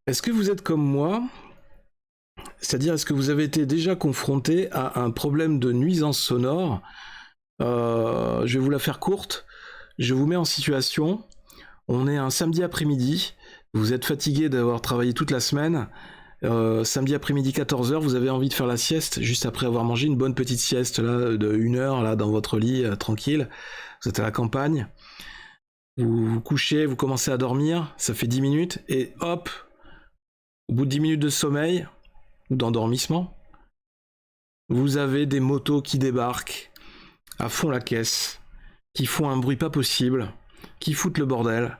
Est-ce que vous êtes comme moi? C'est-à-dire, est-ce que vous avez été déjà confronté à un problème de nuisance sonore? Je vais vous la faire courte. Je vous mets en situation. On est un samedi après-midi. Vous êtes fatigué d'avoir travaillé toute la semaine. Samedi après-midi 14h, vous avez envie de faire la sieste juste après avoir mangé une bonne petite sieste là, de 1 heure là, dans votre lit, tranquille. Vous êtes à la campagne. Vous vous couchez, vous commencez à dormir. Ça fait 10 minutes. Et hop, au bout de 10 minutes de sommeil ou d'endormissement, vous avez des motos qui débarquent à fond la caisse, qui font un bruit pas possible, qui foutent le bordel,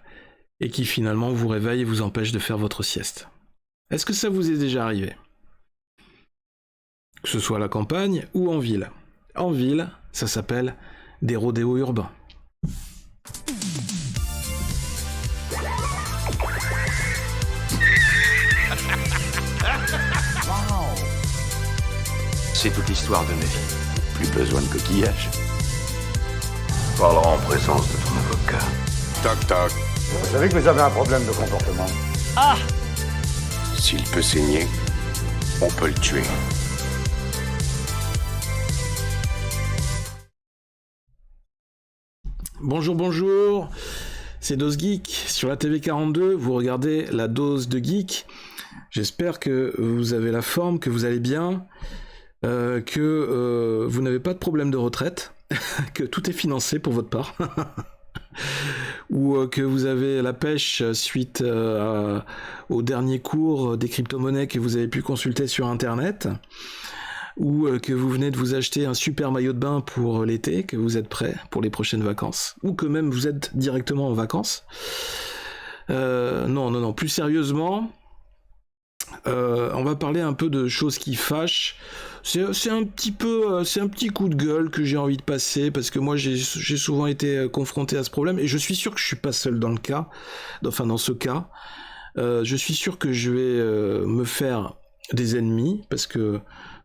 et qui finalement vous réveillent et vous empêchent de faire votre sieste. Est-ce que ça vous est déjà arrivé? Que ce soit à la campagne ou en ville. En ville, ça s'appelle des rodéos urbains. C'est toute l'histoire de ma vie. Plus besoin de coquillage. Parlera en présence de ton avocat. Toc toc. Vous savez que vous avez un problème de comportement. Ah! S'il peut saigner, on peut le tuer. Bonjour, bonjour, c'est Dose Geek sur la TV 42, vous regardez la dose de geek. J'espère que vous avez la forme, que vous allez bien, que vous n'avez pas de problème de retraite, que tout est financé pour votre part, ou que vous avez la pêche suite au dernier cours des crypto-monnaies que vous avez pu consulter sur Internet, ou que vous venez de vous acheter un super maillot de bain pour l'été, que vous êtes prêt pour les prochaines vacances, ou que même vous êtes directement en vacances. Non, plus sérieusement, on va parler un peu de choses qui fâchent. C'est un petit coup de gueule que j'ai envie de passer, parce que moi j'ai souvent été confronté à ce problème, et je suis sûr que je suis pas seul dans ce cas. Je suis sûr que je vais me faire des ennemis, parce que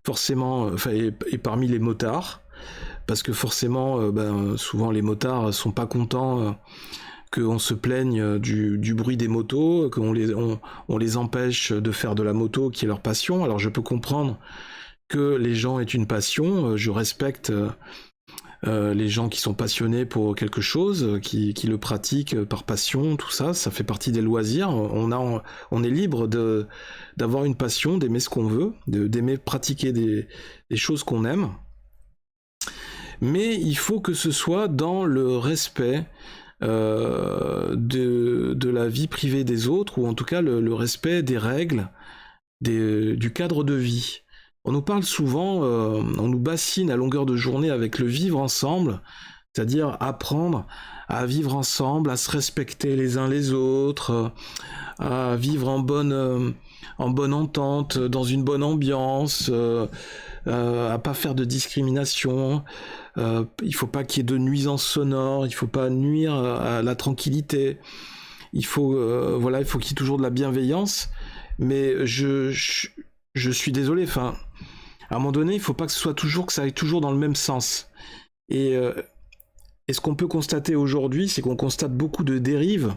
forcément, et parmi les motards, parce que forcément, souvent les motards sont pas contents qu'on se plaigne du bruit des motos, qu'on les empêche de faire de la moto qui est leur passion. Alors je peux comprendre que les gens aient une passion, je respecte les gens qui sont passionnés pour quelque chose, qui le pratiquent par passion, tout ça, ça fait partie des loisirs. On est libre d'avoir une passion, d'aimer ce qu'on veut, d'aimer pratiquer des choses qu'on aime. Mais il faut que ce soit dans le respect de la vie privée des autres, ou en tout cas le respect des règles, du cadre de vie. On nous parle souvent, on nous bassine à longueur de journée avec le vivre ensemble, c'est-à-dire apprendre à vivre ensemble, à se respecter les uns les autres, à vivre en bonne entente, dans une bonne ambiance, à pas faire de discrimination. Il faut pas qu'il y ait de nuisances sonores, il faut pas nuire à la tranquillité. Il faut qu'il y ait toujours de la bienveillance. Mais je suis désolé, à un moment donné, il faut pas que ça aille toujours dans le même sens. Et ce qu'on peut constater aujourd'hui, c'est qu'on constate beaucoup de dérives,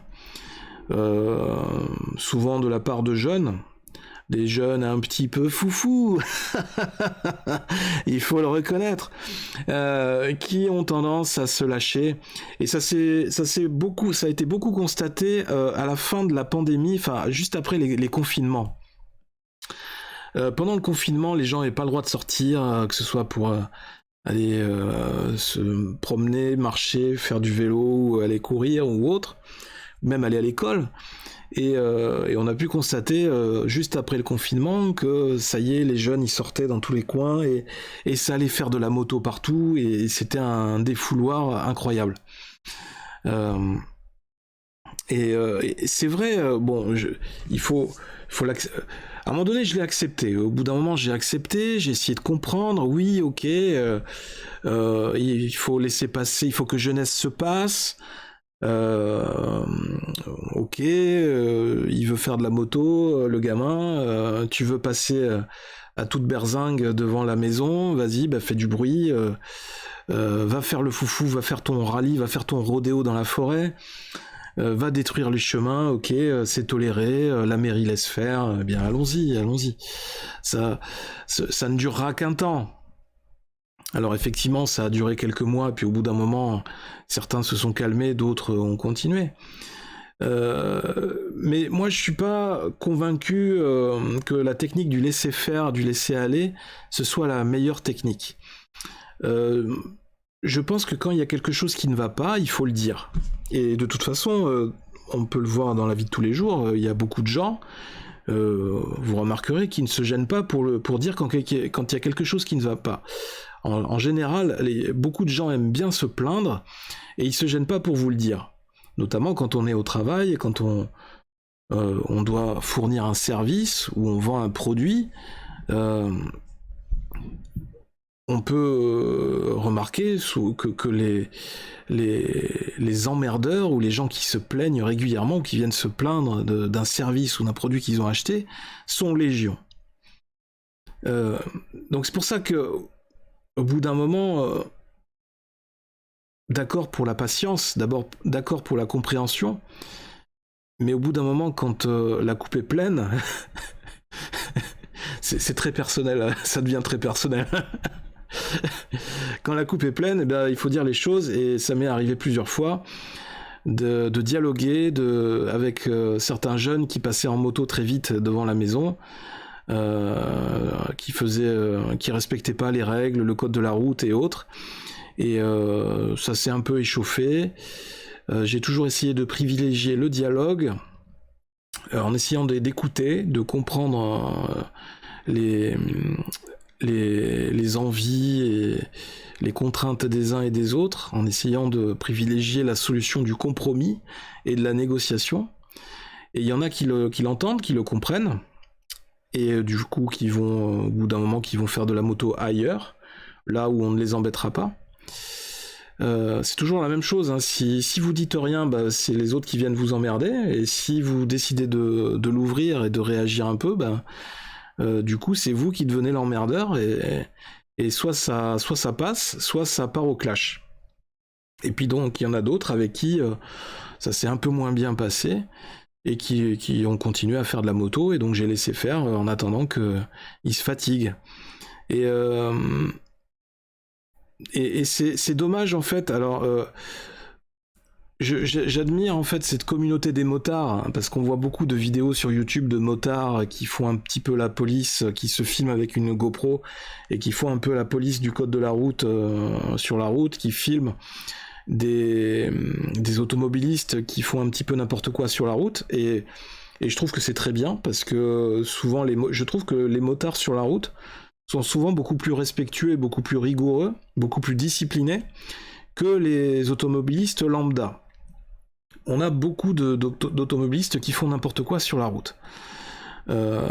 souvent de la part de jeunes, des jeunes un petit peu foufous, il faut le reconnaître, qui ont tendance à se lâcher. Et ça a été beaucoup constaté à la fin de la pandémie, juste après les confinements. Pendant le confinement, les gens n'avaient pas le droit de sortir, que ce soit pour aller se promener, marcher, faire du vélo, ou aller courir ou autre, même aller à l'école. Et on a pu constater juste après le confinement que ça y est, les jeunes ils sortaient dans tous les coins et ça allait faire de la moto partout, et c'était un défouloir incroyable. Et c'est vrai, il faut à un moment donné, je l'ai accepté. Au bout d'un moment, j'ai accepté, j'ai essayé de comprendre. Oui, ok, il faut laisser passer, il faut que jeunesse se passe. Ok, il veut faire de la moto, le gamin. Tu veux passer à toute berzingue devant la maison, vas-y, fais du bruit. Va faire le foufou, va faire ton rallye, va faire ton rodéo dans la forêt. va détruire les chemins, ok, c'est toléré, la mairie laisse faire, eh bien allons-y. Ça ne durera qu'un temps. Alors effectivement, ça a duré quelques mois, puis au bout d'un moment, certains se sont calmés, d'autres ont continué. Mais moi, je suis pas convaincu que la technique du laisser-faire, du laisser-aller, ce soit la meilleure technique. Je pense que quand il y a quelque chose qui ne va pas, il faut le dire. Et de toute façon, on peut le voir dans la vie de tous les jours, il y a beaucoup de gens, vous remarquerez, qui ne se gênent pas pour dire quand il y a quelque chose qui ne va pas. En général, beaucoup de gens aiment bien se plaindre, et ils se gênent pas pour vous le dire. Notamment quand on est au travail, quand on doit fournir un service, ou on vend un produit, on peut remarquer que les emmerdeurs ou les gens qui se plaignent régulièrement ou qui viennent se plaindre d'un service ou d'un produit qu'ils ont acheté sont légion. Donc c'est pour ça que au bout d'un moment, d'accord pour la patience, d'abord d'accord pour la compréhension, mais au bout d'un moment, quand la coupe est pleine, c'est très personnel, ça devient très personnel. Quand la coupe est pleine, eh bien, il faut dire les choses, et ça m'est arrivé plusieurs fois de dialoguer avec certains jeunes qui passaient en moto très vite devant la maison, qui respectaient pas les règles, le code de la route et autres, et ça s'est un peu échauffé. J'ai toujours essayé de privilégier le dialogue en essayant d'écouter, de comprendre les envies et les contraintes des uns et des autres, en essayant de privilégier la solution du compromis et de la négociation. Et il y en a qui l'entendent, qui le comprennent, et du coup qui vont, au bout d'un moment, qui vont faire de la moto ailleurs, là où on ne les embêtera pas. C'est toujours la même chose, hein. Si vous dites rien, bah, c'est les autres qui viennent vous emmerder, et si vous décidez de l'ouvrir et de réagir un peu, bah, du coup c'est vous qui devenez l'emmerdeur, et soit ça passe, soit ça part au clash. Et puis donc il y en a d'autres avec qui ça s'est un peu moins bien passé, et qui ont continué à faire de la moto, et donc j'ai laissé faire en attendant qu'ils se fatiguent. Et c'est dommage en fait. Alors j'admire en fait cette communauté des motards, hein, parce qu'on voit beaucoup de vidéos sur YouTube de motards qui font un petit peu la police, qui se filment avec une GoPro et qui font un peu la police du code de la route sur la route, qui filment des automobilistes qui font un petit peu n'importe quoi sur la route, et je trouve que c'est très bien, parce que souvent je trouve que les motards sur la route sont souvent beaucoup plus respectueux et beaucoup plus rigoureux, beaucoup plus disciplinés que les automobilistes lambda. On a beaucoup d'automobilistes qui font n'importe quoi sur la route. Mais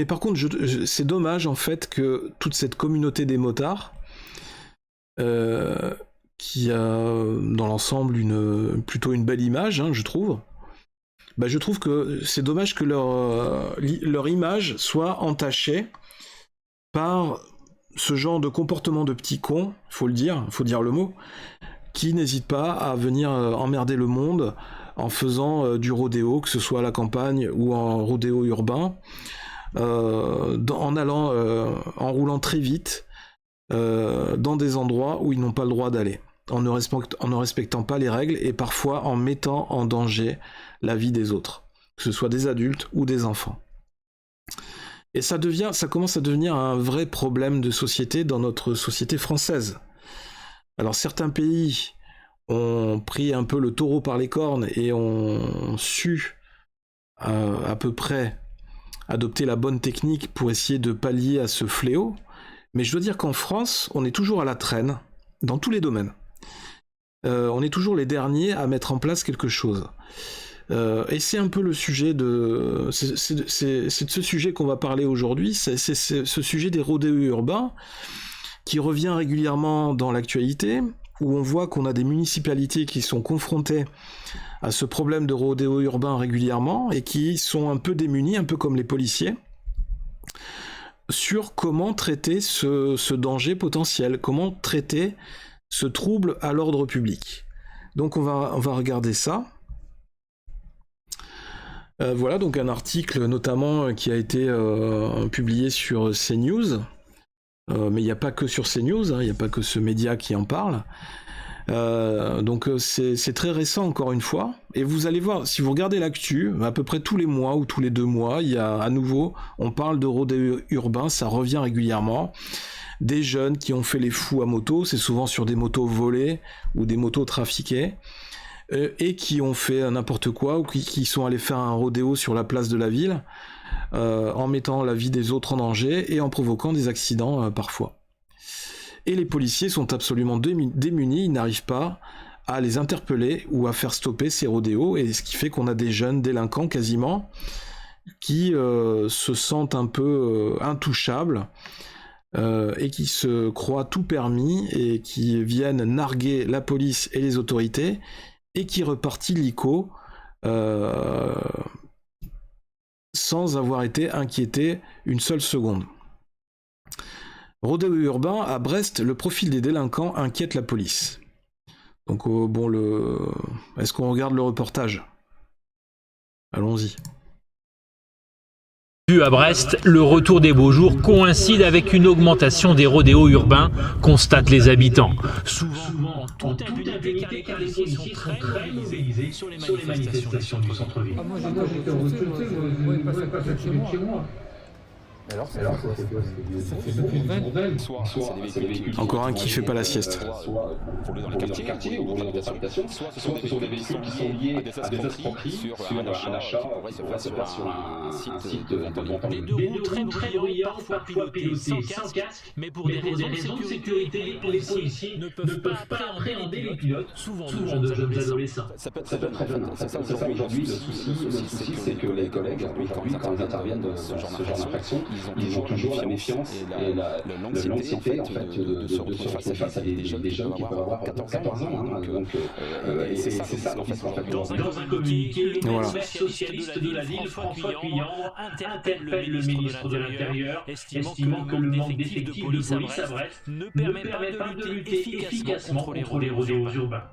par contre, c'est dommage en fait que toute cette communauté des motards, qui a dans l'ensemble plutôt une belle image, hein, je trouve, bah, je trouve que c'est dommage que leur image soit entachée par ce genre de comportement de petits cons, faut dire le mot, qui n'hésitent pas à venir emmerder le monde en faisant du rodéo, que ce soit à la campagne ou en rodéo urbain, en roulant très vite dans des endroits où ils n'ont pas le droit d'aller, en ne respectant pas les règles, et parfois en mettant en danger la vie des autres, que ce soit des adultes ou des enfants. Et ça commence à devenir un vrai problème de société dans notre société française. Alors certains pays ont pris un peu le taureau par les cornes et ont su à peu près adopter la bonne technique pour essayer de pallier à ce fléau. Mais je dois dire qu'en France, on est toujours à la traîne, dans tous les domaines. On est toujours les derniers à mettre en place quelque chose. Et c'est un peu le sujet c'est de ce sujet qu'on va parler aujourd'hui, c'est ce sujet des rodéos urbains, qui revient régulièrement dans l'actualité, où on voit qu'on a des municipalités qui sont confrontées à ce problème de rodéo urbain régulièrement, et qui sont un peu démunies, un peu comme les policiers, sur comment traiter ce danger potentiel, comment traiter ce trouble à l'ordre public. Donc on va regarder ça. Voilà donc un article notamment qui a été publié sur CNews, mais il n'y a pas que sur CNews, il n'y a pas que ce média qui en parle. Donc c'est très récent encore une fois, et vous allez voir, si vous regardez l'actu, à peu près tous les mois ou tous les 2 mois, il y a à nouveau, on parle de rodéo urbain, ça revient régulièrement. Des jeunes qui ont fait les fous à moto, c'est souvent sur des motos volées ou des motos trafiquées, et qui ont fait n'importe quoi, ou qui sont allés faire un rodéo sur la place de la ville, en mettant la vie des autres en danger et en provoquant des accidents parfois. Et les policiers sont absolument démunis, ils n'arrivent pas à les interpeller ou à faire stopper ces rodéos, et ce qui fait qu'on a des jeunes délinquants quasiment qui se sentent un peu intouchables, et qui se croient tout permis et qui viennent narguer la police et les autorités, et qui repartent illico sans avoir été inquiétés une seule seconde. Rodéo urbain, à Brest, le profil des délinquants inquiète la police. Donc est-ce qu'on regarde le reportage ? Allons-y. Vu à Brest, le retour des beaux jours coïncide avec une augmentation des rodéos urbains, constatent les habitants. Souvent, toute impunité, car les policiers sont très mobilisés sur les manifestations du centre-ville. Moi j'étais en route, je ne pouvais pas sortir de chez moi. Alors, ça fait beaucoup de bordel. Soit c'est des véhicules Encore un qui fait pas la sieste. Soit pour dans les quartiers ou dans l'habitation, soit ce sont des véhicules qui sont liés à des escroqueries sur un achat qui pourrait se faire sur un site de vente en ligne. Des deux roues très bruyants, parfois pilotés sans casque, mais pour des raisons de sécurité, les policiers ne peuvent pas appréhender les pilotes, souvent de jeunes adolescents. Ça peut être c'est ça aujourd'hui. Le souci, c'est que les collègues, aujourd'hui, quand ils interviennent dans ce genre d'infraction, ils ont toujours la méfiance et l'anxiété en fait de se retrouver face à des jeunes qui peuvent avoir 14 ans. Et c'est ça en fait. Dans un communiqué, le maire socialiste de la ville, François Cuyandre, interpelle le ministre de l'Intérieur, estimant que le manque d'effectifs de police à Brest ne permet pas de lutter efficacement contre les rodéos urbains.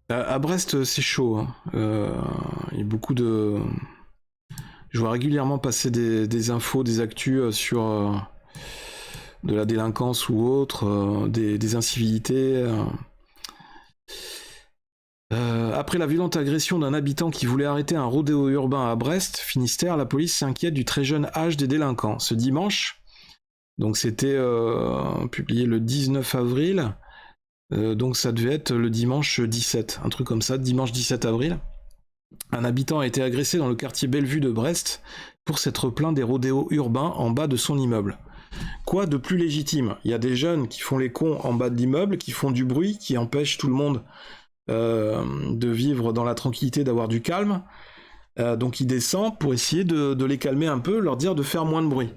À Brest, c'est chaud. Il y a beaucoup de... Je vois régulièrement passer des infos, des actus sur de la délinquance ou autre, des incivilités. Après la violente agression d'un habitant qui voulait arrêter un rodéo urbain à Brest, Finistère, la police s'inquiète du très jeune âge des délinquants. Ce dimanche, donc c'était publié le 19 avril, donc ça devait être le dimanche 17, un truc comme ça, dimanche 17 avril. Un habitant a été agressé dans le quartier Bellevue de Brest pour s'être plaint des rodéos urbains en bas de son immeuble. Quoi de plus légitime ? Il y a des jeunes qui font les cons en bas de l'immeuble, qui font du bruit, qui empêchent tout le monde de vivre dans la tranquillité, d'avoir du calme. Donc il descend pour essayer de les calmer un peu, leur dire de faire moins de bruit.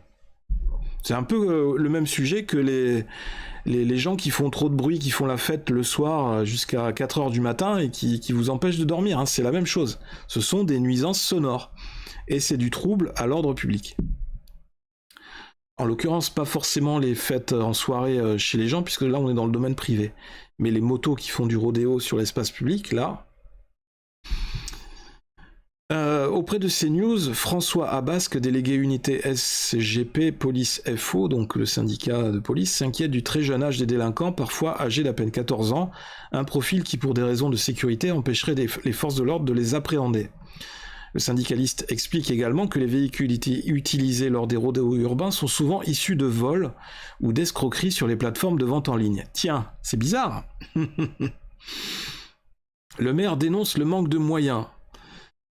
C'est un peu le même sujet que les gens qui font trop de bruit, qui font la fête le soir jusqu'à 4h du matin et qui vous empêchent de dormir, hein. C'est la même chose. Ce sont des nuisances sonores. Et c'est du trouble à l'ordre public. En l'occurrence, pas forcément les fêtes en soirée chez les gens, puisque là on est dans le domaine privé. Mais les motos qui font du rodéo sur l'espace public, là... Auprès de CNews, François Abasque, délégué unité SGP Police FO, donc le syndicat de police, s'inquiète du très jeune âge des délinquants, parfois âgés d'à peine 14 ans, un profil qui pour des raisons de sécurité empêcherait les forces de l'ordre de les appréhender. Le syndicaliste explique également que les véhicules utilisés lors des rodéos urbains sont souvent issus de vols ou d'escroqueries sur les plateformes de vente en ligne. Tiens, c'est bizarre. Le maire dénonce le manque de moyens.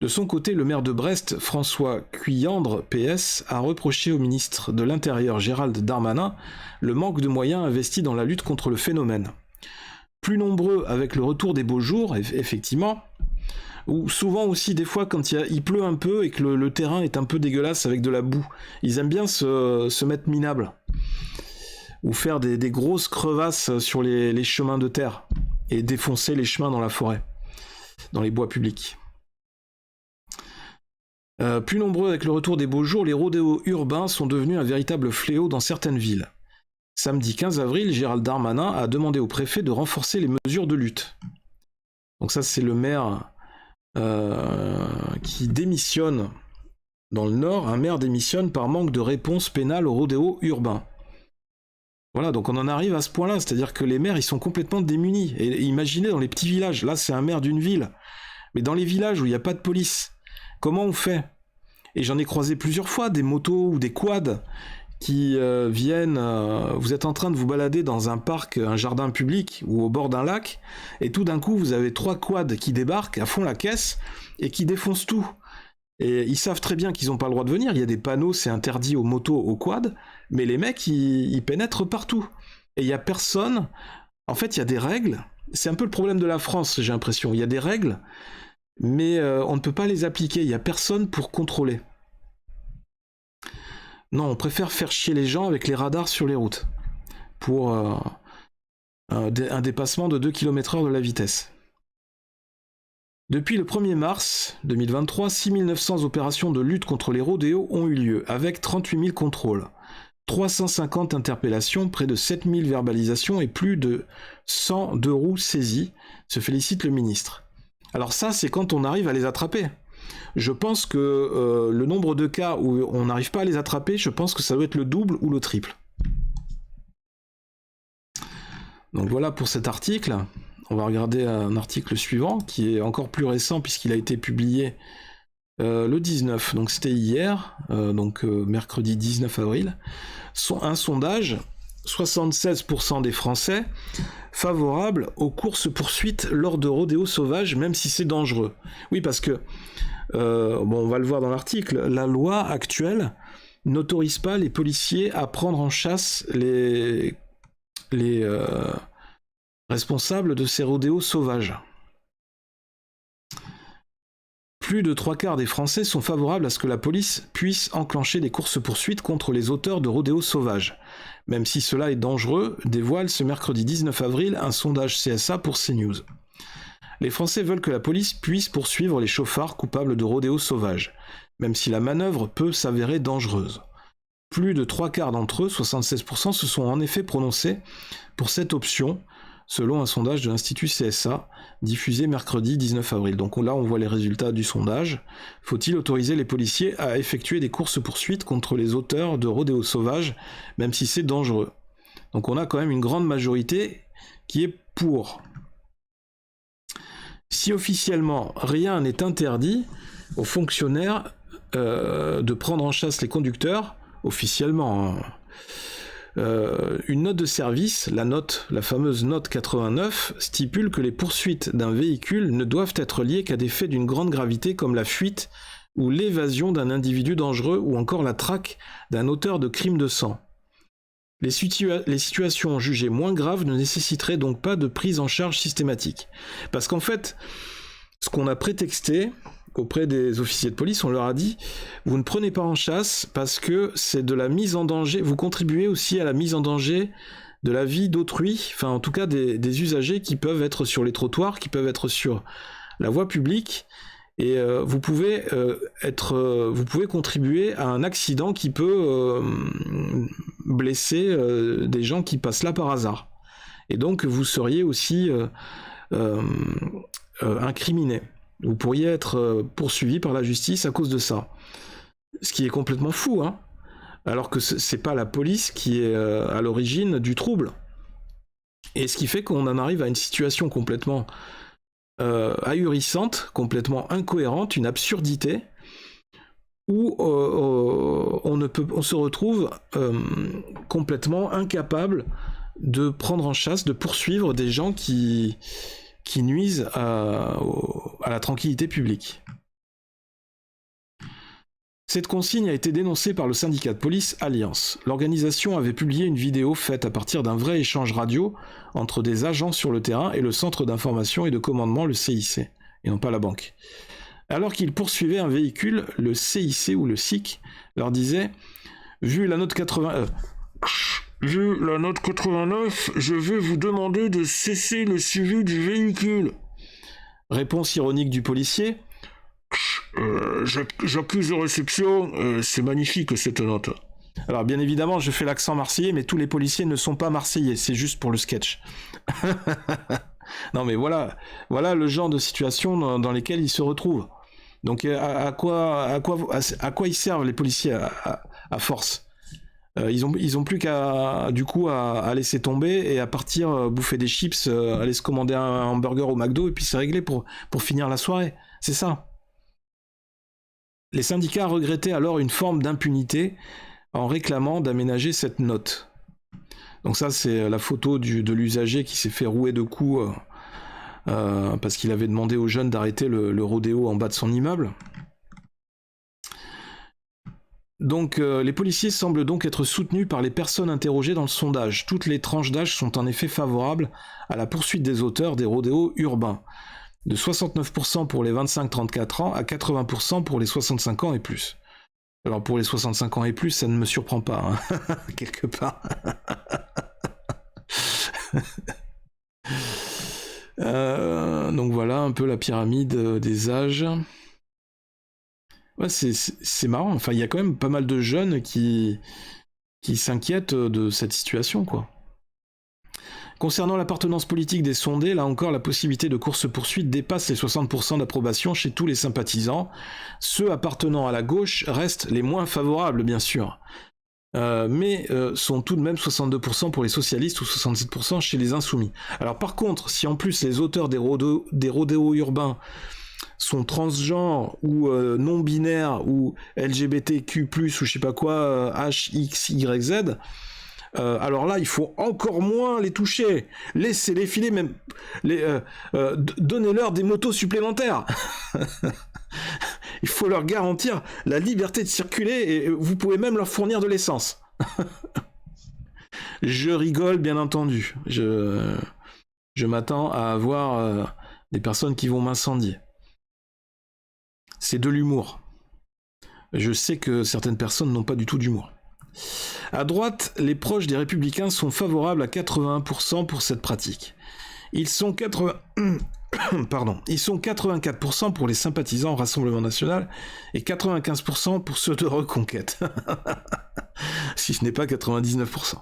De son côté, le maire de Brest, François Cuyandre, PS, a reproché au ministre de l'Intérieur Gérald Darmanin le manque de moyens investis dans la lutte contre le phénomène. Plus nombreux avec le retour des beaux jours, effectivement, ou souvent aussi des fois quand il pleut un peu et que le terrain est un peu dégueulasse avec de la boue. Ils aiment bien se mettre minables, ou faire des grosses crevasses sur les chemins de terre, et défoncer les chemins dans la forêt, dans les bois publics. Plus nombreux avec le retour des beaux jours, les rodéos urbains sont devenus un véritable fléau dans certaines villes. Samedi 15 avril, Gérald Darmanin a demandé au préfet de renforcer les mesures de lutte. Donc ça, c'est le maire qui démissionne dans le Nord. Un maire démissionne par manque de réponse pénale au rodéo urbain. Voilà, donc on en arrive à ce point-là, c'est-à-dire que les maires, ils sont complètement démunis. Et imaginez dans les petits villages, là c'est un maire d'une ville, mais dans les villages où il n'y a pas de police, comment on fait? Et j'en ai croisé plusieurs fois, des motos ou des quads qui viennent... vous êtes en train de vous balader dans un parc, un jardin public ou au bord d'un lac, et tout d'un coup vous avez 3 quads qui débarquent à fond la caisse et qui défoncent tout. Et ils savent très bien qu'ils n'ont pas le droit de venir, il y a des panneaux, c'est interdit aux motos, aux quads, mais les mecs, ils pénètrent partout. Et il n'y a personne, en fait, il y a des règles, c'est un peu le problème de la France, j'ai l'impression, il y a des règles, mais on ne peut pas les appliquer, il n'y a personne pour contrôler. Non, on préfère faire chier les gens avec les radars sur les routes, pour un dépassement de 2 km/h de la vitesse. Depuis le 1er mars 2023, 6900 opérations de lutte contre les rodéos ont eu lieu, avec 38 000 contrôles, 350 interpellations, près de 7000 verbalisations et plus de 100 2 roues saisies, se félicite le ministre. Alors ça, c'est quand on arrive à les attraper. Je pense que le nombre de cas où on n'arrive pas à les attraper, je pense que ça doit être le double ou le triple. Donc voilà pour cet article. On va regarder un article suivant, qui est encore plus récent, puisqu'il a été publié le 19, donc c'était hier, mercredi 19 avril. Un sondage, 76% des Français favorables aux courses-poursuites lors de rodéos sauvages, même si c'est dangereux. Oui, parce que, on va le voir dans l'article, la loi actuelle n'autorise pas les policiers à prendre en chasse les responsables de ces rodéos sauvages. Plus de 3/4 des Français sont favorables à ce que la police puisse enclencher des courses-poursuites contre les auteurs de rodéos sauvages. Même si cela est dangereux, dévoile ce mercredi 19 avril un sondage CSA pour CNews. Les Français veulent que la police puisse poursuivre les chauffards coupables de rodéos sauvages, même si la manœuvre peut s'avérer dangereuse. Plus de 3/4 d'entre eux, 76%, se sont en effet prononcés pour cette option, selon un sondage de l'Institut CSA, diffusé mercredi 19 avril. Donc là, on voit les résultats du sondage. Faut-il autoriser les policiers à effectuer des courses-poursuites contre les auteurs de rodéos sauvages, même si c'est dangereux? Donc on a quand même une grande majorité qui est pour. Si officiellement rien n'est interdit aux fonctionnaires de prendre en chasse les conducteurs, officiellement, une note de service, la fameuse note 89, stipule que les poursuites d'un véhicule ne doivent être liées qu'à des faits d'une grande gravité comme la fuite ou l'évasion d'un individu dangereux ou encore la traque d'un auteur de crimes de sang. Les situations jugées moins graves ne nécessiteraient donc pas de prise en charge systématique. Parce qu'en fait, ce qu'on a prétexté auprès des officiers de police, on leur a dit « Vous ne prenez pas en chasse parce que c'est de la mise en danger, vous contribuez aussi à la mise en danger de la vie d'autrui, enfin en tout cas des usagers qui peuvent être sur les trottoirs, qui peuvent être sur la voie publique, et vous pouvez contribuer à un accident qui peut blesser des gens qui passent là par hasard. Et donc vous seriez aussi incriminé. Vous pourriez être poursuivi par la justice à cause de ça. Ce qui est complètement fou, hein. Alors que c'est pas la police qui est à l'origine du trouble. Et ce qui fait qu'on en arrive à une situation complètement ahurissante, complètement incohérente, une absurdité, où on se retrouve complètement incapable de prendre en chasse, de poursuivre des gens qui nuisent à la tranquillité publique. Cette consigne a été dénoncée par le syndicat de police Alliance. L'organisation avait publié une vidéo faite à partir d'un vrai échange radio entre des agents sur le terrain et le centre d'information et de commandement, le CIC, et non pas la banque. Alors qu'ils poursuivaient un véhicule, le CIC ou le SIC leur disait « Vu la note 89, je vais vous demander de cesser le suivi du véhicule. » Réponse ironique du policier. J'accuse de réception, c'est magnifique cette note. Alors bien évidemment, je fais l'accent marseillais, mais tous les policiers ne sont pas marseillais, c'est juste pour le sketch. Non mais voilà le genre de situation dans lesquelles ils se retrouvent. Donc à quoi ils servent les policiers à force? Ils ont plus qu'à du coup à laisser tomber et à partir bouffer des chips, aller se commander un hamburger au McDo et puis c'est réglé pour finir la soirée. C'est ça. Les syndicats regrettaient alors une forme d'impunité en réclamant d'aménager cette note. Donc ça c'est la photo de l'usager qui s'est fait rouer de coups parce qu'il avait demandé aux jeunes d'arrêter le rodéo en bas de son immeuble. Donc les policiers semblent donc être soutenus par les personnes interrogées dans le sondage. Toutes les tranches d'âge sont en effet favorables à la poursuite des auteurs des rodéos urbains. De 69% pour les 25-34 ans à 80% pour les 65 ans et plus. Alors pour les 65 ans et plus, ça ne me surprend pas, hein. Quelque part. Donc voilà un peu la pyramide des âges. Ouais, c'est marrant, enfin il y a quand même pas mal de jeunes qui s'inquiètent de cette situation, quoi. Concernant l'appartenance politique des sondés, là encore la possibilité de course-poursuite dépasse les 60% d'approbation chez tous les sympathisants. Ceux appartenant à la gauche restent les moins favorables, bien sûr. Mais sont tout de même 62% pour les socialistes ou 67% chez les insoumis. Alors par contre, si en plus les auteurs des rodéos urbains sont transgenres ou non-binaires ou LGBTQ+, ou je sais pas quoi, HXYZ, alors là, il faut encore moins les toucher. Laissez-les filer, même donnez-leur des motos supplémentaires. Il faut leur garantir la liberté de circuler et vous pouvez même leur fournir de l'essence. Je rigole, bien entendu. Je m'attends à avoir des personnes qui vont m'incendier. C'est de l'humour. Je sais que certaines personnes n'ont pas du tout d'humour. À droite, les proches des Républicains sont favorables à 81% pour cette pratique. Ils sont 84% pour les sympathisants au Rassemblement National et 95% pour ceux de Reconquête. Si ce n'est pas 99%.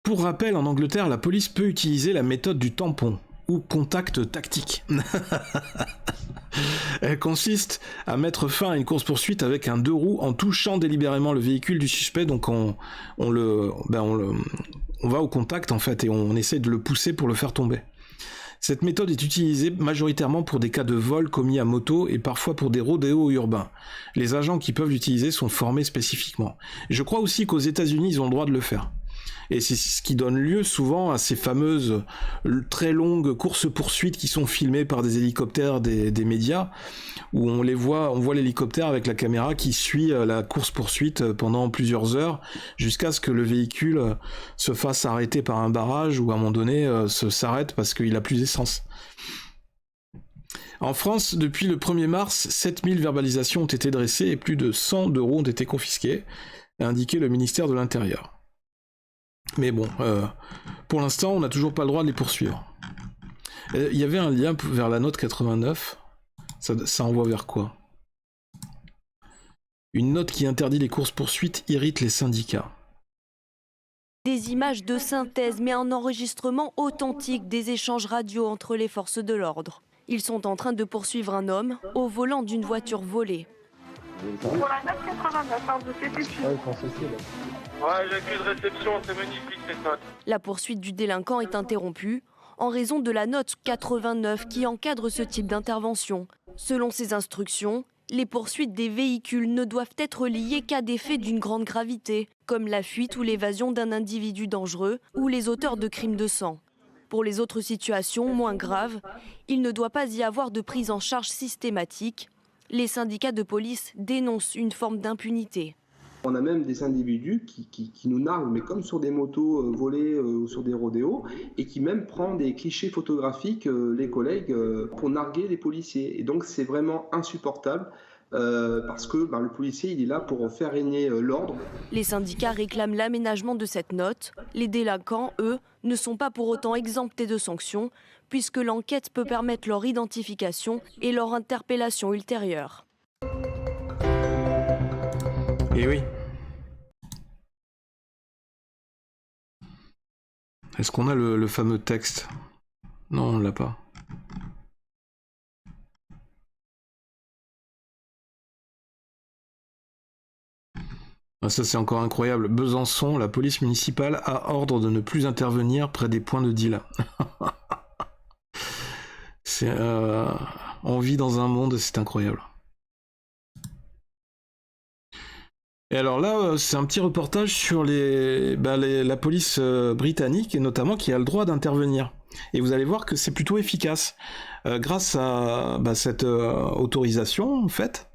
Pour rappel, en Angleterre, la police peut utiliser la méthode du tampon, ou contact tactique. Elle consiste à mettre fin à une course-poursuite avec un 2 roues en touchant délibérément le véhicule du suspect, donc on va au contact en fait et on essaie de le pousser pour le faire tomber. Cette méthode est utilisée majoritairement pour des cas de vol commis à moto et parfois pour des rodéos urbains. Les agents qui peuvent l'utiliser sont formés spécifiquement. Je crois aussi qu'aux États-Unis, ils ont le droit de le faire. Et c'est ce qui donne lieu souvent à ces fameuses très longues courses-poursuites qui sont filmées par des hélicoptères des médias, où on voit l'hélicoptère avec la caméra qui suit la course-poursuite pendant plusieurs heures, jusqu'à ce que le véhicule se fasse arrêter par un barrage, ou à un moment donné s'arrête parce qu'il a plus d'essence. En France, depuis le 1er mars, 7000 verbalisations ont été dressées et plus de 100 € ont été confisqués, a indiqué le ministère de l'Intérieur. Mais bon, pour l'instant, on n'a toujours pas le droit de les poursuivre. Il y avait un lien vers la note 89. Ça envoie vers quoi? Une note qui interdit les courses-poursuites irrite les syndicats. Des images de synthèse, mais un enregistrement authentique des échanges radio entre les forces de l'ordre. Ils sont en train de poursuivre un homme au volant d'une voiture volée. Pour la note 89, vous c'est ouais, j'accueille de réception, c'est magnifique cette note. La poursuite du délinquant est interrompue en raison de la note 89 qui encadre ce type d'intervention. Selon ces instructions, les poursuites des véhicules ne doivent être liées qu'à des faits d'une grande gravité, comme la fuite ou l'évasion d'un individu dangereux ou les auteurs de crimes de sang. Pour les autres situations moins graves, il ne doit pas y avoir de prise en charge systématique. Les syndicats de police dénoncent une forme d'impunité. On a même des individus qui nous narguent, mais comme sur des motos volées ou sur des rodéos, et qui même prennent des clichés photographiques, les collègues, pour narguer les policiers. Et donc c'est vraiment insupportable. parce que le policier, il est là pour faire régner l'ordre. Les syndicats réclament l'aménagement de cette note. Les délinquants, eux, ne sont pas pour autant exemptés de sanctions, puisque l'enquête peut permettre leur identification et leur interpellation ultérieure. Et oui. Est-ce qu'on a le fameux texte? Non, on l'a pas. Ah, ça c'est encore incroyable. Besançon, la police municipale a ordre de ne plus intervenir près des points de deal. On vit dans un monde, c'est incroyable. Et alors là, c'est un petit reportage sur la police britannique, et notamment qui a le droit d'intervenir. Et vous allez voir que c'est plutôt efficace. Grâce à cette autorisation, en fait,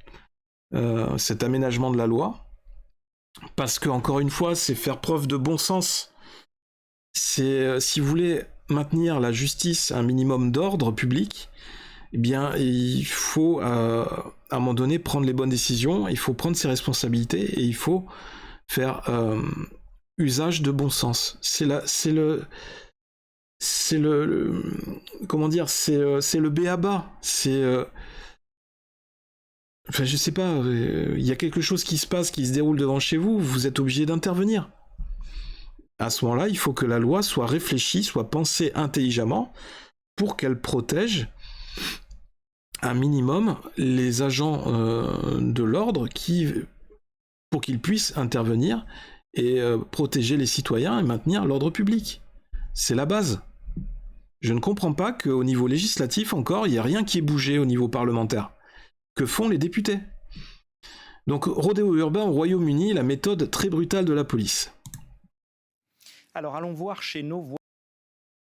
cet aménagement de la loi, parce que, encore une fois, c'est faire preuve de bon sens. C'est, si vous voulez maintenir la justice, un minimum d'ordre public, eh bien, il faut, à un moment donné, prendre les bonnes décisions, il faut prendre ses responsabilités, et il faut faire usage de bon sens. C'est le b.a.-ba. Enfin, je sais pas, il y a quelque chose qui se passe, qui se déroule devant chez vous, vous êtes obligé d'intervenir. À ce moment-là, il faut que la loi soit réfléchie, soit pensée intelligemment, pour qu'elle protège un minimum les agents de l'ordre pour qu'ils puissent intervenir et protéger les citoyens et maintenir l'ordre public. C'est la base. Je ne comprends pas qu'au niveau législatif encore, il n'y a rien qui ait bougé au niveau parlementaire. Que font les députés? Donc, rodéo urbain au Royaume-Uni, la méthode très brutale de la police. Alors, allons voir chez nos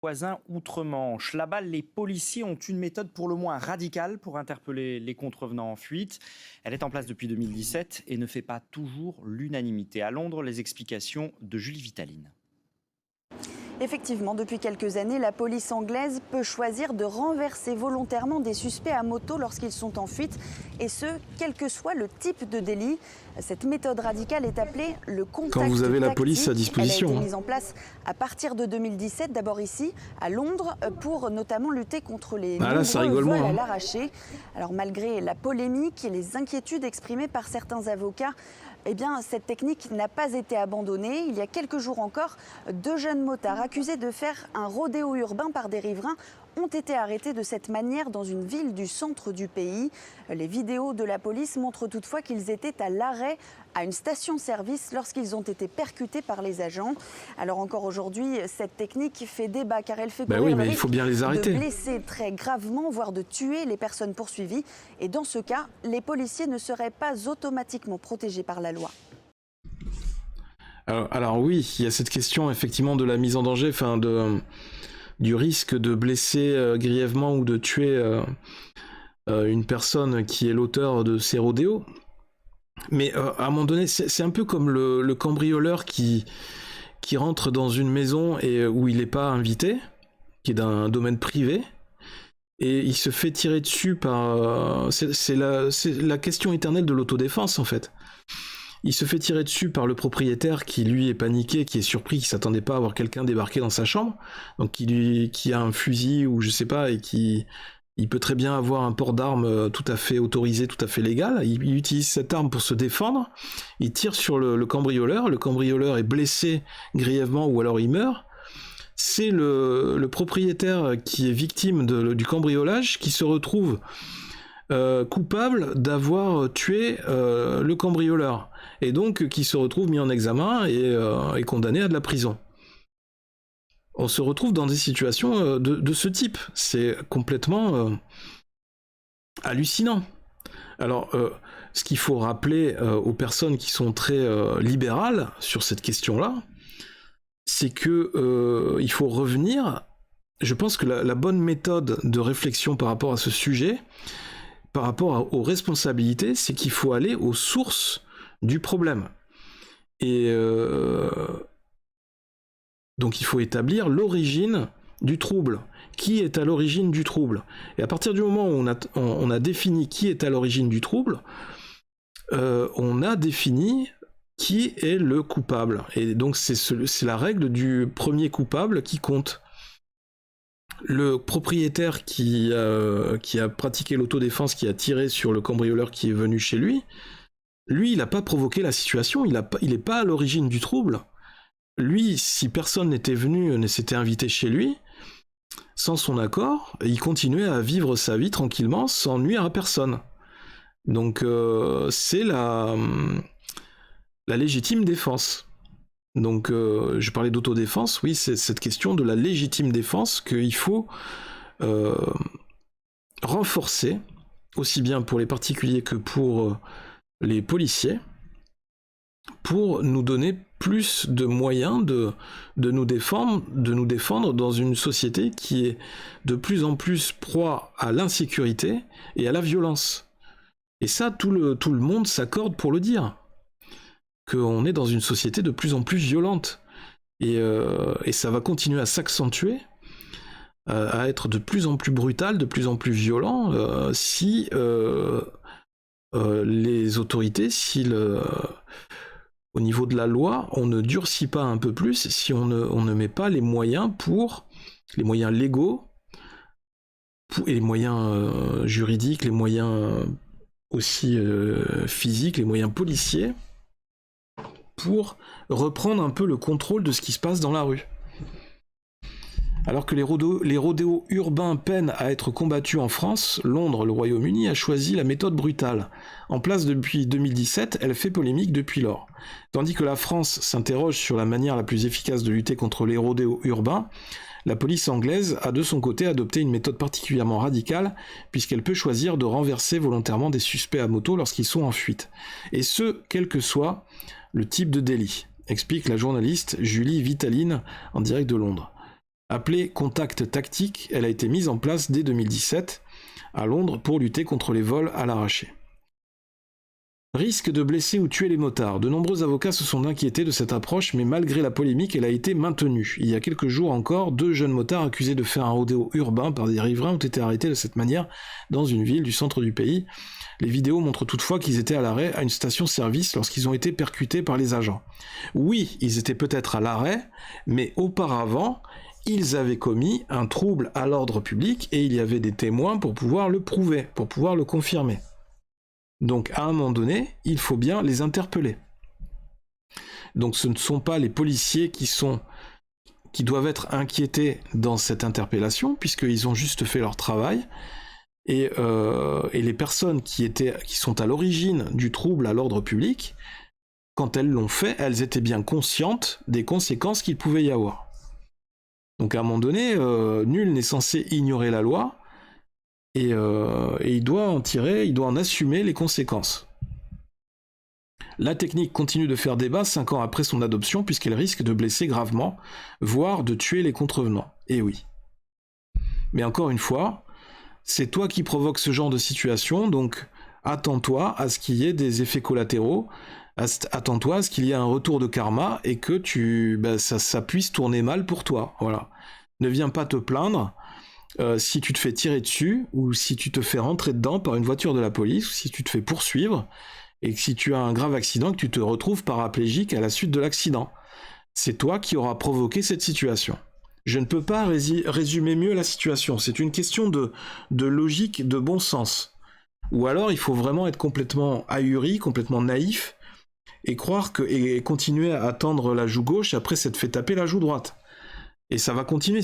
voisins outre-Manche. Là-bas, les policiers ont une méthode pour le moins radicale pour interpeller les contrevenants en fuite. Elle est en place depuis 2017 et ne fait pas toujours l'unanimité. À Londres, les explications de Julie Vitaline. Effectivement, depuis quelques années, la police anglaise peut choisir de renverser volontairement des suspects à moto lorsqu'ils sont en fuite, et ce, quel que soit le type de délit. Cette méthode radicale est appelée le contact quand vous avez la tactique. police à disposition. Elle a été mise en place à partir de 2017, d'abord ici, à Londres, pour notamment lutter contre les nombreux vols à l'arraché. Alors malgré la polémique et les inquiétudes exprimées par certains avocats, eh bien, cette technique n'a pas été abandonnée. Il y a quelques jours encore, 2 jeunes motards accusés de faire un rodéo urbain par des riverains ont été arrêtés de cette manière dans une ville du centre du pays. Les vidéos de la police montrent toutefois qu'ils étaient à l'arrêt à une station-service lorsqu'ils ont été percutés par les agents. Alors encore aujourd'hui, cette technique fait débat car elle fait courir le risque de blesser très gravement, voire de tuer les personnes poursuivies. Et dans ce cas, les policiers ne seraient pas automatiquement protégés par la loi. Alors oui, il y a cette question effectivement de la mise en danger, du risque de blesser grièvement ou de tuer une personne qui est l'auteur de ces rodéos. Mais à un moment donné, c'est un peu comme le cambrioleur qui rentre dans une maison et où il n'est pas invité, qui est d'un domaine privé, et il se fait tirer dessus par... c'est la question éternelle de l'autodéfense, en fait. Il se fait tirer dessus par le propriétaire qui, lui, est paniqué, qui est surpris, qui s'attendait pas à avoir quelqu'un débarquer dans sa chambre, donc qui a un fusil ou je sais pas, et il peut très bien avoir un port d'arme tout à fait autorisé, tout à fait légal. Il utilise cette arme pour se défendre, il tire sur le cambrioleur est blessé grièvement ou alors il meurt. C'est le propriétaire qui est victime du cambriolage qui se retrouve coupable d'avoir tué le cambrioleur, et donc qui se retrouve mis en examen et condamné à de la prison. On se retrouve dans des situations de ce type. C'est complètement hallucinant. Alors, ce qu'il faut rappeler aux personnes qui sont très libérales sur cette question-là, c'est que il faut revenir... Je pense que la bonne méthode de réflexion par rapport à ce sujet, par rapport aux responsabilités, c'est qu'il faut aller aux sources du problème. Et donc il faut établir l'origine du trouble. Qui est à l'origine du trouble? Et à partir du moment où on a défini qui est à l'origine du trouble, on a défini qui est le coupable. Et donc c'est la règle du premier coupable qui compte. Le propriétaire qui a pratiqué l'autodéfense, qui a tiré sur le cambrioleur qui est venu chez lui, il n'a pas provoqué la situation, il n'est pas à l'origine du trouble. Lui, si personne n'était venu, ne s'était invité chez lui, sans son accord, il continuait à vivre sa vie tranquillement, sans nuire à personne. Donc c'est la légitime défense. Donc je parlais d'autodéfense, oui, c'est cette question de la légitime défense qu'il faut renforcer, aussi bien pour les particuliers que pour les policiers, pour nous donner plus de moyens de nous défendre dans une société qui est de plus en plus proie à l'insécurité et à la violence. Et ça, tout le monde s'accorde pour le dire, qu'on est dans une société de plus en plus violente. Et ça va continuer à s'accentuer, à être de plus en plus brutal, de plus en plus violent, si les autorités, au niveau de la loi, on ne durcit pas un peu plus, si on ne met pas les moyens légaux, et les moyens juridiques, les moyens aussi physiques, les moyens policiers, pour reprendre un peu le contrôle de ce qui se passe dans la rue. Alors que les rodéos urbains peinent à être combattus en France, Londres, le Royaume-Uni, a choisi la méthode brutale. En place depuis 2017, elle fait polémique depuis lors. Tandis que la France s'interroge sur la manière la plus efficace de lutter contre les rodéos urbains, la police anglaise a de son côté adopté une méthode particulièrement radicale, puisqu'elle peut choisir de renverser volontairement des suspects à moto lorsqu'ils sont en fuite. Et ce, quel que soit le type de délit, explique la journaliste Julie Vitaline en direct de Londres. Appelée Contact Tactique, elle a été mise en place dès 2017 à Londres pour lutter contre les vols à l'arraché. Risque de blesser ou tuer les motards. De nombreux avocats se sont inquiétés de cette approche, mais malgré la polémique, elle a été maintenue. Il y a quelques jours encore, 2 jeunes motards accusés de faire un rodéo urbain par des riverains ont été arrêtés de cette manière dans une ville du centre du pays. Les vidéos montrent toutefois qu'ils étaient à l'arrêt à une station-service lorsqu'ils ont été percutés par les agents. Oui, ils étaient peut-être à l'arrêt, mais auparavant, ils avaient commis un trouble à l'ordre public et il y avait des témoins pour pouvoir le prouver, pour pouvoir le confirmer. Donc à un moment donné, il faut bien les interpeller. Donc ce ne sont pas les policiers qui doivent être inquiétés dans cette interpellation, puisqu'ils ont juste fait leur travail, et les personnes qui sont à l'origine du trouble à l'ordre public, quand elles l'ont fait, elles étaient bien conscientes des conséquences qu'il pouvait y avoir. Donc à un moment donné, nul n'est censé ignorer la loi, et il doit en assumer les conséquences. La technique continue de faire débat 5 ans après son adoption, puisqu'elle risque de blesser gravement, voire de tuer les contrevenants. Et oui. Mais encore une fois, c'est toi qui provoques ce genre de situation, donc attends-toi à ce qu'il y ait des effets collatéraux, attends-toi à ce qu'il y ait un retour de karma et que ça puisse tourner mal pour toi. Voilà. Ne viens pas te plaindre si tu te fais tirer dessus, ou si tu te fais rentrer dedans par une voiture de la police, ou si tu te fais poursuivre, et que si tu as un grave accident, que tu te retrouves paraplégique à la suite de l'accident. C'est toi qui auras provoqué cette situation. Je ne peux pas résumer mieux la situation. C'est une question de logique, de bon sens. Ou alors il faut vraiment être complètement ahuri, complètement naïf, et et continuer à tendre la joue gauche après s'être fait taper la joue droite. Et ça va continuer.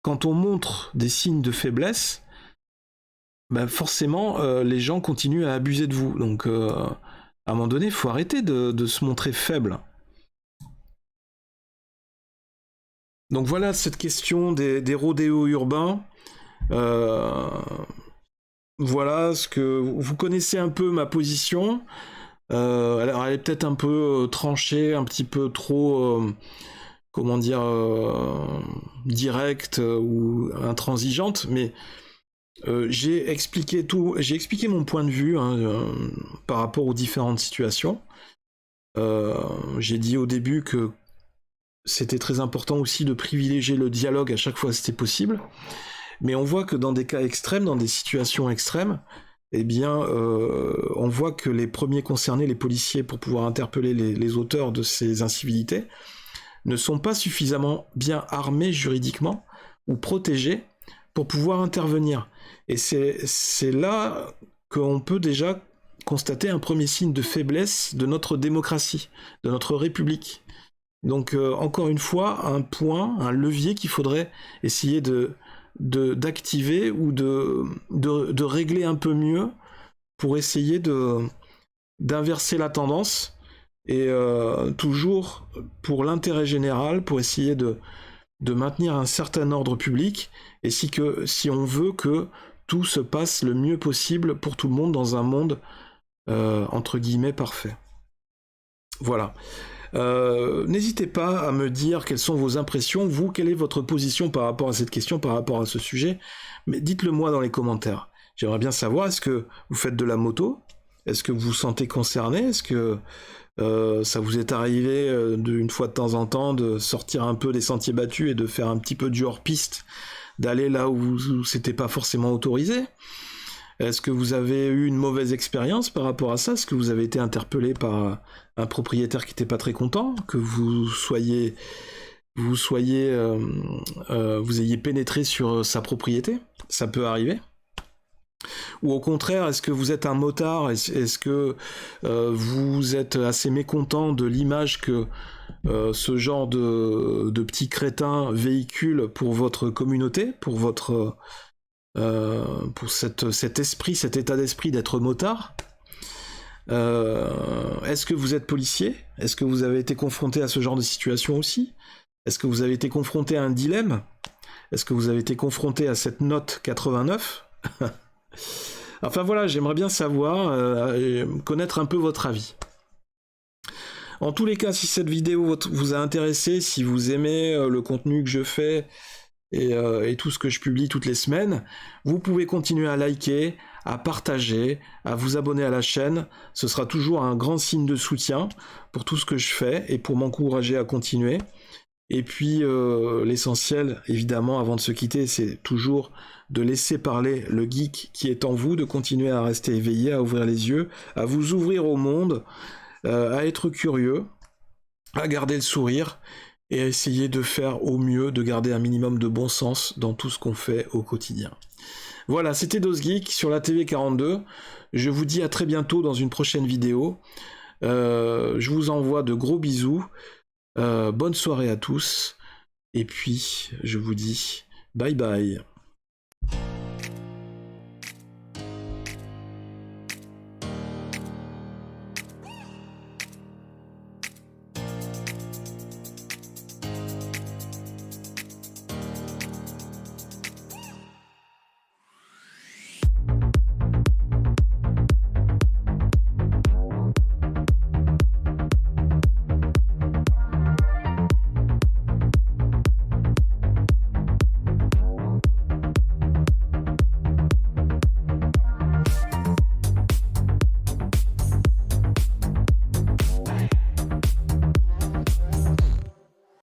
Quand on montre des signes de faiblesse, forcément les gens continuent à abuser de vous. Donc à un moment donné, il faut arrêter de se montrer faible. Donc voilà cette question des rodéos urbains. Voilà ce que vous connaissez un peu ma position. Alors elle est peut-être un peu tranchée, un petit peu trop directe ou intransigeante, mais j'ai expliqué mon point de vue par rapport aux différentes situations. J'ai dit au début que c'était très important aussi de privilégier le dialogue à chaque fois que c'était possible. Mais on voit que dans des cas extrêmes, dans des situations extrêmes, eh bien, on voit que les premiers concernés, les policiers, pour pouvoir interpeller les auteurs de ces incivilités, ne sont pas suffisamment bien armés juridiquement ou protégés pour pouvoir intervenir. Et c'est là qu'on peut déjà constater un premier signe de faiblesse de notre démocratie, de notre République. Donc, encore une fois, un levier qu'il faudrait essayer d'activer ou de régler un peu mieux pour essayer d'inverser la tendance et toujours pour l'intérêt général, pour essayer de maintenir un certain ordre public et si on veut que tout se passe le mieux possible pour tout le monde dans un monde entre guillemets parfait. Voilà. N'hésitez pas à me dire quelles sont vos impressions, vous, quelle est votre position par rapport à cette question, par rapport à ce sujet, mais dites-le moi dans les commentaires. J'aimerais bien savoir, est-ce que vous faites de la moto? Est-ce que vous vous sentez concerné? Est-ce que ça vous est arrivé une fois de temps en temps de sortir un peu des sentiers battus et de faire un petit peu du hors-piste, d'aller là où c'était pas forcément autorisé? Est-ce que vous avez eu une mauvaise expérience par rapport à ça? Est-ce que vous avez été interpellé par un propriétaire qui n'était pas très content? Que vous ayez pénétré sur sa propriété? Ça peut arriver. Ou au contraire, est-ce que vous êtes un motard? Est-ce que vous êtes assez mécontent de l'image que ce genre de petits crétins véhicule pour votre communauté, pour votre... pour cet esprit, cet état d'esprit d'être motard? Est-ce que vous êtes policier? Est-ce que vous avez été confronté à ce genre de situation aussi? Est-ce que vous avez été confronté à un dilemme? Est-ce que vous avez été confronté à cette note 89? Enfin voilà, j'aimerais bien savoir, connaître un peu votre avis. En tous les cas, si cette vidéo vous a intéressé, si vous aimez le contenu que je fais, et tout ce que je publie toutes les semaines, vous pouvez continuer à liker, à partager, à vous abonner à la chaîne. Ce sera toujours un grand signe de soutien pour tout ce que je fais et pour m'encourager à continuer. Et puis l'essentiel, évidemment, avant de se quitter, c'est toujours de laisser parler le geek qui est en vous, de continuer à rester éveillé, à ouvrir les yeux, à vous ouvrir au monde, à être curieux, à garder le sourire, et à essayer de faire au mieux, de garder un minimum de bon sens dans tout ce qu'on fait au quotidien. Voilà, c'était DosGeek sur la TV42. Je vous dis à très bientôt dans une prochaine vidéo. Je vous envoie de gros bisous. Bonne soirée à tous. Et puis, je vous dis bye bye.